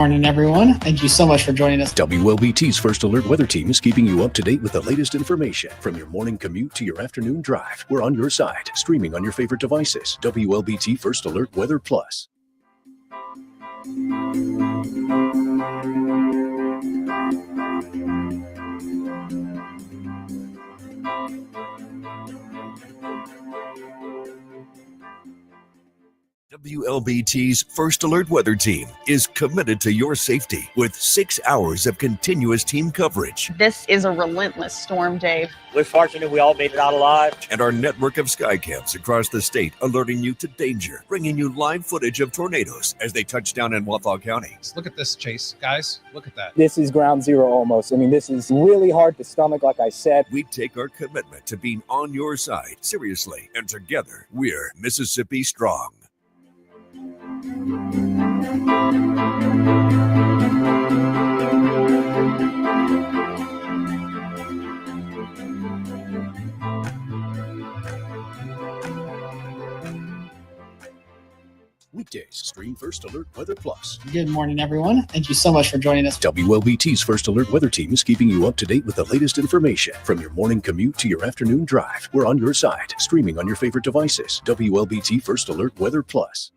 Morning, everyone. Thank you so much for joining us. WLBT's First Alert Weather Team is keeping you up to date with the latest information. From your morning commute to your afternoon drive, we're on your side, streaming on your favorite devices. WLBT First Alert Weather Plus. WLBT's First Alert Weather Team is committed to your safety with 6 hours of continuous team coverage. This is a relentless storm, Dave. We're fortunate we all made it out alive. And our network of sky cams across the state alerting you to danger, bringing you live footage of tornadoes as they touch down in Wathau County. Look at this, Chase. Guys, look at that. This is ground zero almost. I mean, this is really hard to stomach, like I said. We take our commitment to being on your side seriously, and together we're Mississippi Strong. Weekdays, stream First Alert Weather Plus. Good morning, everyone. Thank you so much for joining us. WLBT's First Alert Weather Team is keeping you up to date with the latest information. From your morning commute to your afternoon drive, we're on your side, streaming on your favorite devices. WLBT First Alert Weather Plus.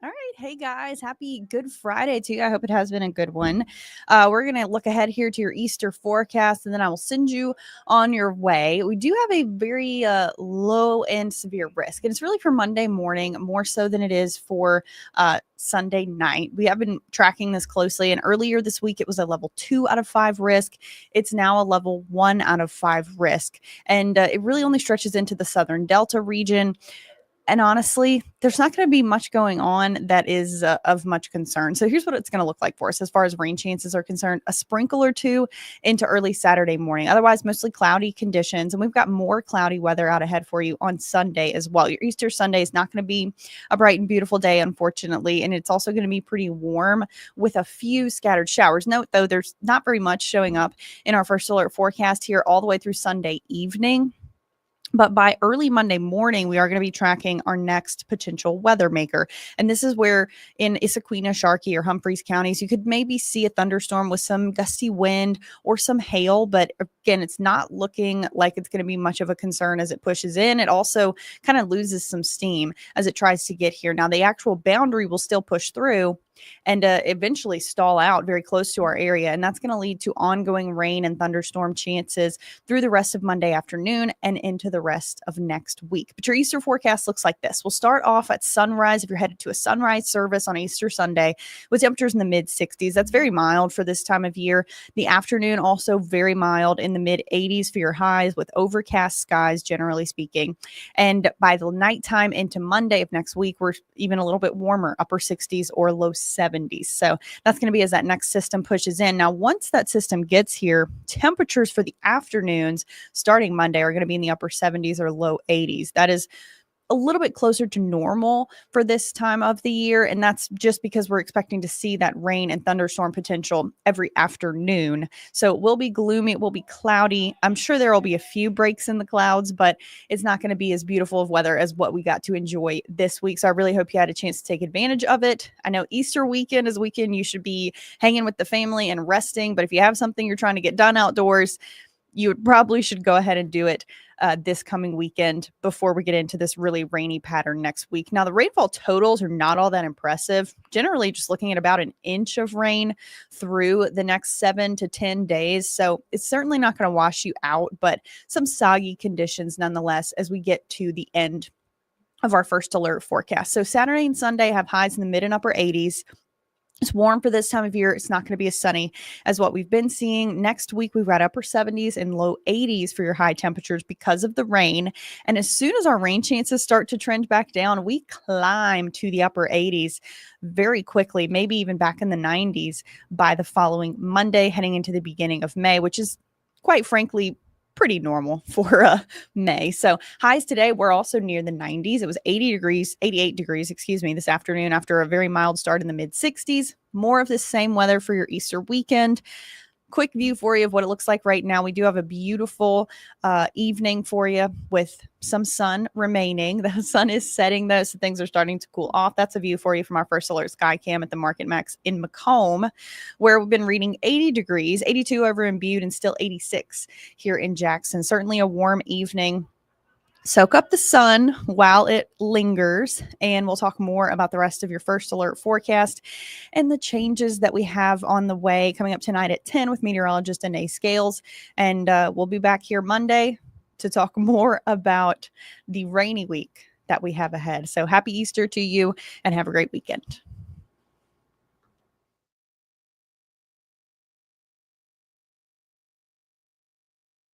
All right. Hey, guys. Happy Good Friday to you. I hope it has been a good one. We're going to look ahead here to your Easter forecast, and then I will send you on your way. We do have a very low and severe risk, and it's really for Monday morning more so than it is for Sunday night. We have been tracking this closely, and earlier this week it was a level 2 out of 5 risk. It's now a level 1 out of 5 risk, and it really only stretches into the southern Delta region. And honestly, there's not going to be much going on that is of much concern. So here's what it's going to look like for us as far as rain chances are concerned. A sprinkle or two into early Saturday morning. Otherwise, mostly cloudy conditions. And we've got more cloudy weather out ahead for you on Sunday as well. Your Easter Sunday is not going to be a bright and beautiful day, unfortunately. And it's also going to be pretty warm with a few scattered showers. Note, though, there's not very much showing up in our first alert forecast here all the way through Sunday evening. But by early Monday morning, we are going to be tracking our next potential weather maker. And this is where in Issaquena, Sharkey, or Humphreys counties, you could maybe see a thunderstorm with some gusty wind or some hail. But again, it's not looking like it's going to be much of a concern as it pushes in. It also kind of loses some steam as it tries to get here. Now, the actual boundary will still push through and eventually stall out very close to our area. And that's going to lead to ongoing rain and thunderstorm chances through the rest of Monday afternoon and into the rest of next week. But your Easter forecast looks like this. We'll start off at sunrise if you're headed to a sunrise service on Easter Sunday with temperatures in the mid 60s. That's very mild for this time of year. The afternoon also very mild in the mid 80s for your highs with overcast skies, generally speaking. And by the nighttime into Monday of next week, we're even a little bit warmer, upper 60s or low 70s. So that's going to be as that next system pushes in. Now, once that system gets here, temperatures for the afternoons starting Monday are going to be in the upper 70s or low 80s. That is a little bit closer to normal for this time of the year. And that's just because we're expecting to see that rain and thunderstorm potential every afternoon. So it will be gloomy. It will be cloudy. I'm sure there will be a few breaks in the clouds, but it's not going to be as beautiful of weather as what we got to enjoy this week. So I really hope you had a chance to take advantage of it. I know Easter weekend is a weekend you should be hanging with the family and resting. But if you have something you're trying to get done outdoors, you probably should go ahead and do it this coming weekend before we get into this really rainy pattern next week. Now, the rainfall totals are not all that impressive. Generally, just looking at about an inch of rain through the next 7 to 10 days. So it's certainly not going to wash you out, but some soggy conditions nonetheless as we get to the end of our first alert forecast. So Saturday and Sunday have highs in the mid and upper 80s. It's warm for this time of year. It's not going to be as sunny as what we've been seeing. Next week, we've got upper 70s and low 80s for your high temperatures because of the rain. And as soon as our rain chances start to trend back down, we climb to the upper 80s very quickly, maybe even back in the 90s by the following Monday, heading into the beginning of May, which is quite frankly pretty normal for May. So highs today were also near the 90s. It was 88 degrees, this afternoon after a very mild start in the mid 60s. More of the same weather for your Easter weekend. Quick view for you of what it looks like right now. We do have a beautiful evening for you with some sun remaining. The sun is setting though, so things are starting to cool off. That's a view for you from our First Alert Sky Cam at the Market Max in Macomb, where we've been reading 80 degrees, 82 over in Butte, and still 86 here in Jackson. Certainly a warm evening. Soak up the sun while it lingers, and we'll talk more about the rest of your First Alert forecast and the changes that we have on the way coming up tonight at 10 with meteorologist Danae Scales. And we'll be back here Monday to talk more about the rainy week that we have ahead. So happy Easter to you and have a great weekend.